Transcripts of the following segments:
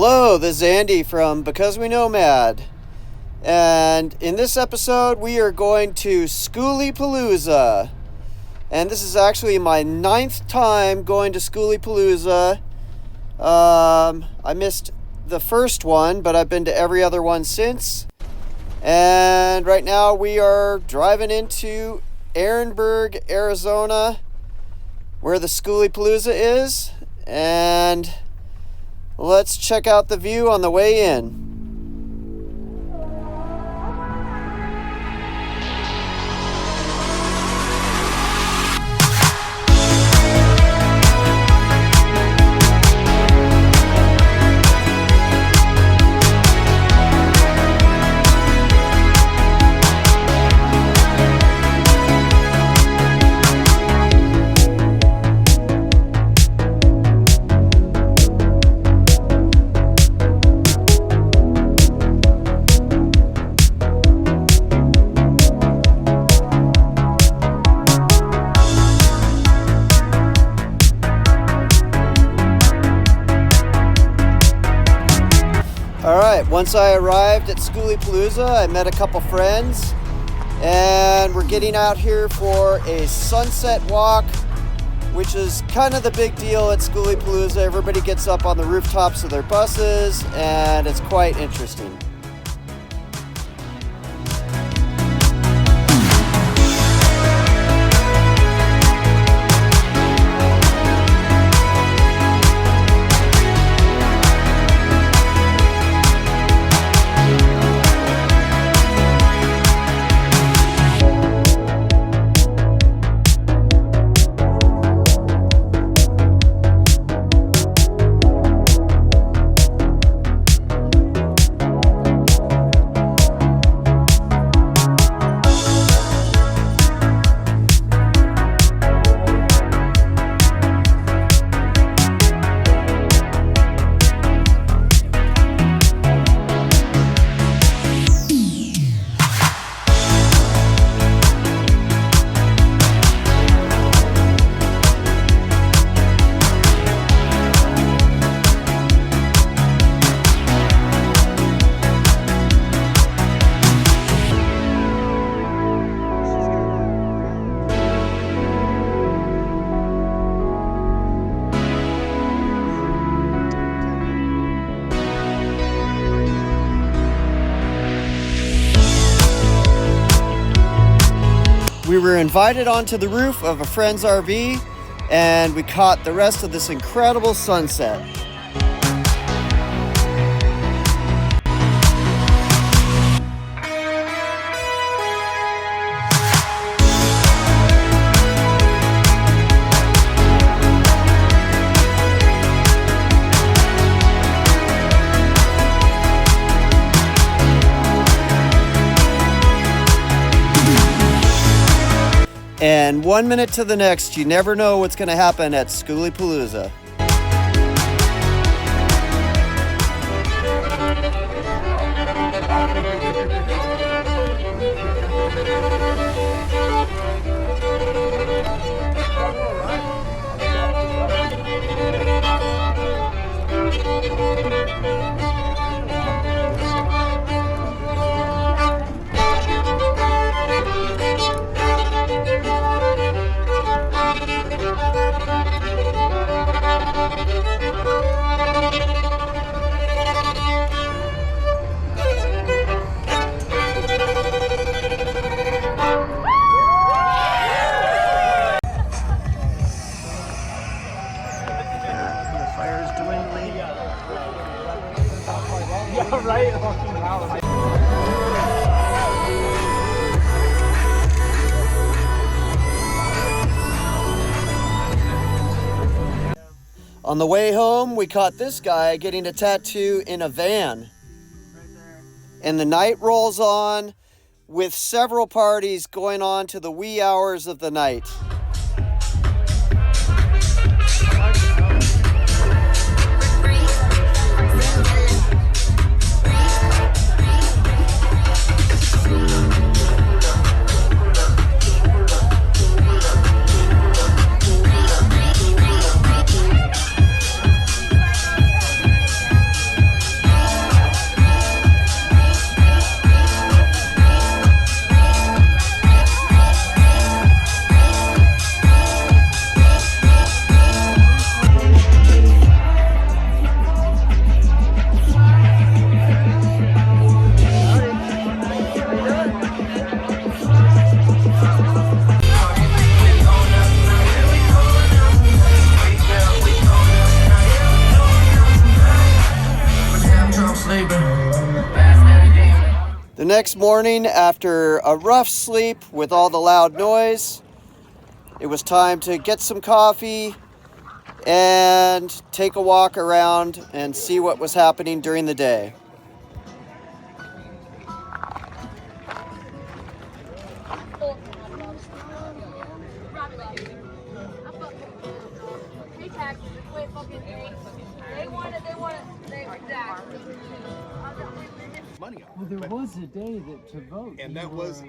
Hello, this is Andy from Because We Nomad, and in this episode we are going to Skooliepalooza, and this is actually my 9th time going to Skooliepalooza. I missed the first one, but I've been to every other one since, and right now we are driving into Eherenberg, Arizona, where the Skooliepalooza is, and let's check out the view on the way in. Alright, once I arrived at Skooliepalooza, I met a couple friends, and we're getting out here for a sunset walk, which is kind of the big deal at Skooliepalooza. Everybody gets up on the rooftops of their buses, and it's quite interesting. We were invited onto the roof of a friend's RV, and we caught the rest of this incredible sunset. And 1 minute to the next, you never know what's going to happen at Skooliepalooza. On the way home, we caught this guy getting a tattoo in a van. And the night rolls on with several parties going on to the wee hours of the night. The next morning, after a rough sleep with all the loud noise, it was time to get some coffee and take a walk around and see what was happening during the day. Money on. Well, there was a day that to vote, and that was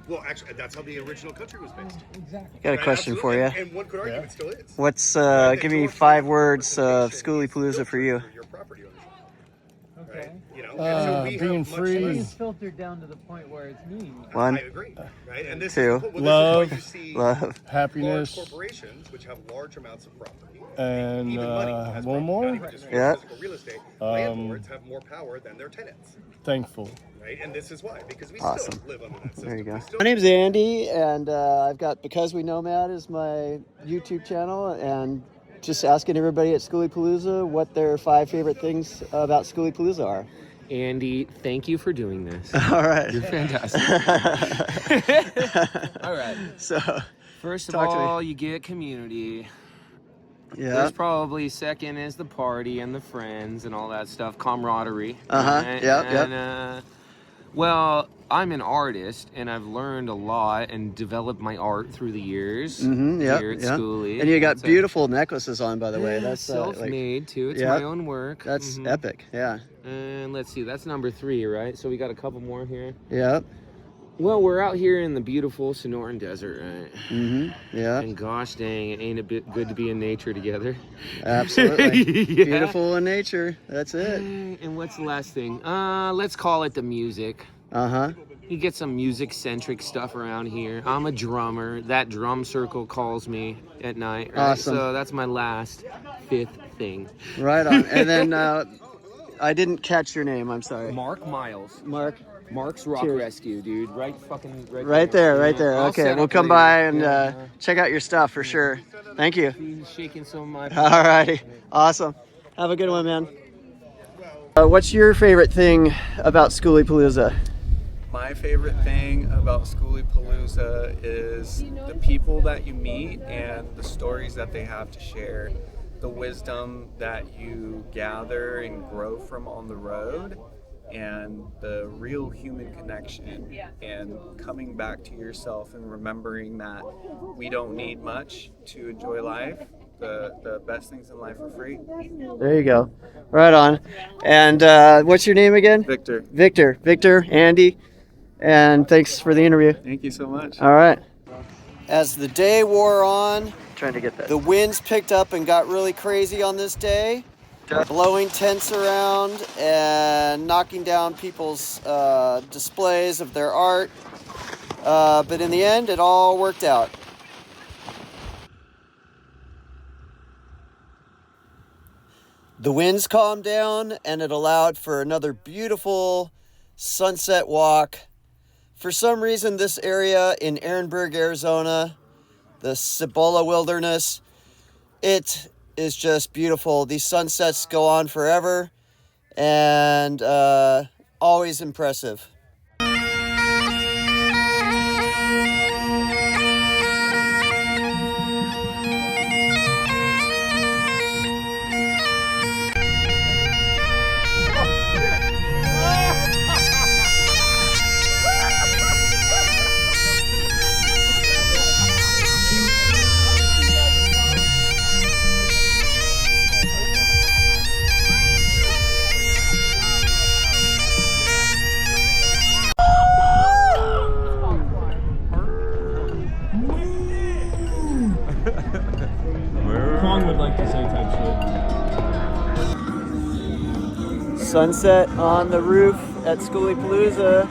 well, actually, that's how the original country was based. Exactly. Got a question for you. And one could argue it still is. What's give me 5 words of Skooliepalooza for you? Your property ownership. Okay. Right? You know, and so we being have much free. less- It's filtered down to the point where it's me. 1, I agree. Right? And this 2, is, well, this love, is why you see love, happiness, large corporations which have large amounts of property. and Even money has one property, more. not even just Yeah. physical real estate. Landlords have more power than their tenants. Thankful. Right? And this is why, because we Awesome. still live under that system. There you go. We still- My name's Andy, and I've got Because We Nomad is my YouTube channel, and just asking everybody at Skooliepalooza what their 5 favorite things about Skooliepalooza are. Andy, thank you for doing this. All right. You're fantastic. All right. So, First of Talk to me. all, you get community. yeah. There's probably second is the party and the friends and all that stuff, camaraderie. Uh-huh. right? Yep, yep. And, well, I'm an artist, and I've learned a lot and developed my art through the years Yeah, here at yeah. Skoolie. And you got It's a- beautiful necklaces on, by the way. That's self-made too. It's yeah. my own work. that's Mhm. epic. Yeah. And let's see, that's number 3, right? So we got a couple more here. Yep. Well, we're out here in the beautiful Sonoran Desert, right? Yeah. And gosh dang, it ain't a bit good to be in nature together. Absolutely. Yeah. Beautiful in nature. That's it. And what's the last thing? Let's call it the music. Uh-huh. You get some music-centric stuff around here. I'm a drummer. That drum circle calls me at night. Right? Awesome. So that's my last 5th thing. Right on. And then I didn't catch your name. I'm sorry. Mark Miles. Mark. Mark's Rock Cheers. Rescue, dude. Right Right there, right there. I'll Okay, set we'll up come later. by and Yeah. check out your stuff for sure. Thank you. He's shaking some of my... All righty. Awesome. Have a good one, man. What's your favorite thing about Skooliepalooza? My favorite thing about Skooliepalooza is the people that you meet and the stories that they have to share, the wisdom that you gather and grow from on the road, and the real human connection, and coming back to yourself and remembering that we don't need much to enjoy life. The best things in life are free. There you go. Right on. And what's your name again? Victor, Victor, Andy. And thanks for the interview. thank you so much. All right. As the day wore on, Trying to get that. the winds picked up and got really crazy on this day, blowing tents around and knocking down people's displays of their art. But in the end, it all worked out. The winds calmed down and it allowed for another beautiful sunset walk. For some reason, this area in Eherenberg, Arizona, the Cibola Wilderness, it is just beautiful. These sunsets go on forever and always impressive. Kong would like to say type shit. Sunset on the roof at Skooliepalooza.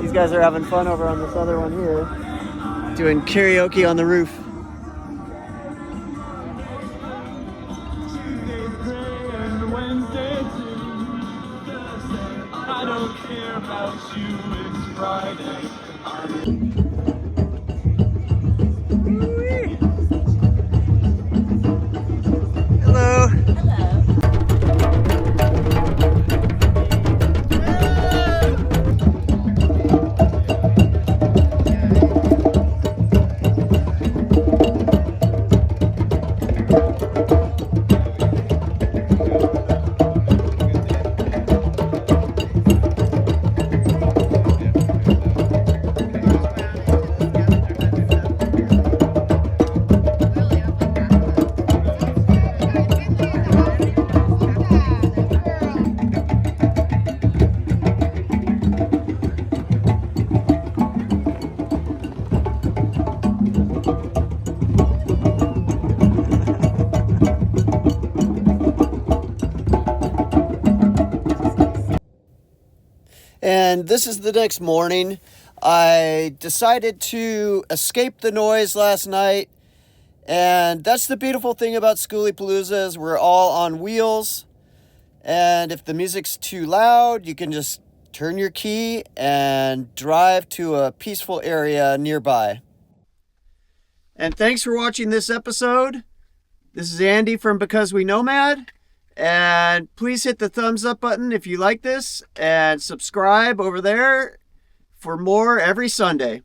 These guys are having fun over on this other one here, doing karaoke on the roof. I don't care about you, it's Friday. Hello. And this is the next morning. I decided to escape the noise last night. And that's the beautiful thing about Skooliepalooza is we're all on wheels. And if the music's too loud, you can just turn your key and drive to a peaceful area nearby. And thanks for watching this episode. This is Andy from Because We Nomad. And please hit the thumbs up button if you like this and subscribe over there for more every Sunday.